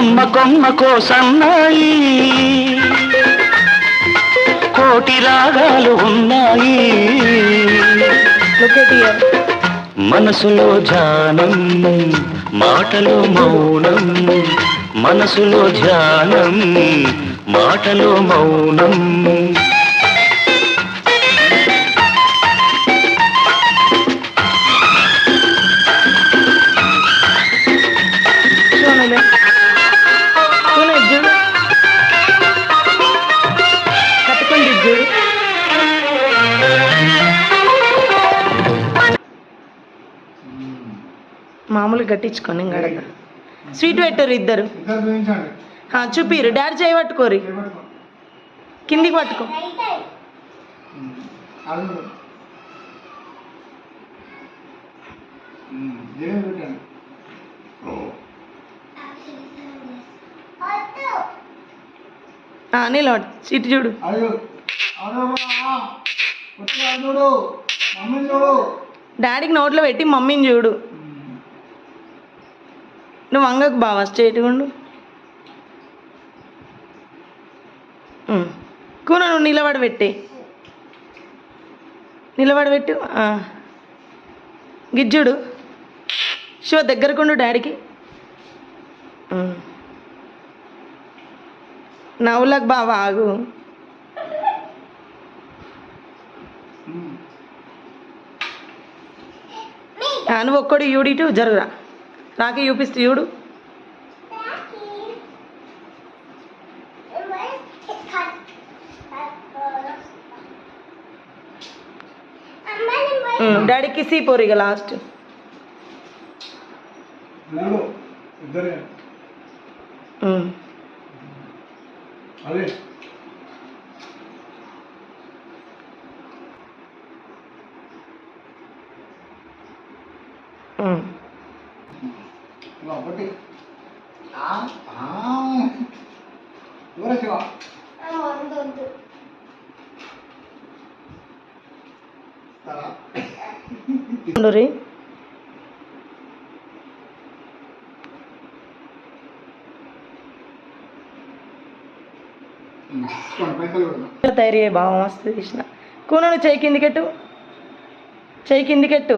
కొమ్మ కొమ్మకో సన్నాయి కోటి రాగాలు ఉన్నాయి మనసులో ధ్యానం మాటలో మౌనం మనసులో ధ్యానం మాటలో మౌనం మామూలు కట్టించుకోండి ఇంకా స్వీట్ పెట్టరు ఇద్దరు చూపిరు డాడీ చేయి పట్టుకోరి కిందికి పట్టుకో నిలబడు ఇటు చూడు డాడీకి నోట్లో పెట్టి మమ్మీని చూడు నువ్వు వంగకు బావా స్ట్రైట్గా ఉండు కూన నువ్వు నిలబడబెట్టే నిలబడబెట్టు గిజ్జుడు శివ దగ్గరకుండు డాడీకి నవ్వులకు బావా ఆగు నువ్వు ఒక్కడు యూడిటు జరుగురా రాకి చూపిస్తూ చూడు డాడీకి సీ పోరు ఇక లాస్ట్ తయారీ బాగా మస్తు తీసిన కూనను చేయి కిందికెట్టు చేయి కిందికెట్టు